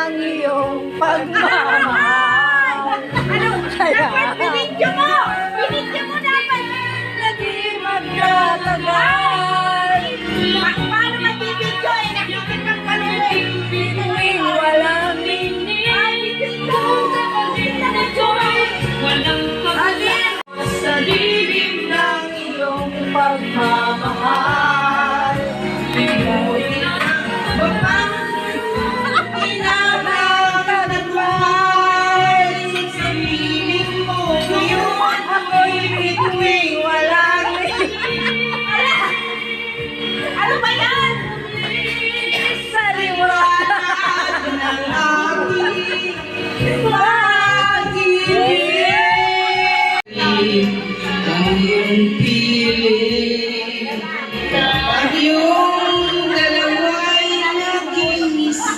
ng iyong pagmamahal. Ano? Dapat binidyo mo! Binidyo mo dapat! Naging magtatagal. Paano magbibidyo eh? Nakikitang ka na eh! Bituing walang ningning. Walang Alin sa lilim ng iyong pagmamahal. Pinoy na inabagay sa piling mo ngayon. Ako'y bituing walang ningning. Ano ba yan? Sa liwanag ng aking pag-ibig. Ang iyong piling, ang iyong dalawa'y naging isa.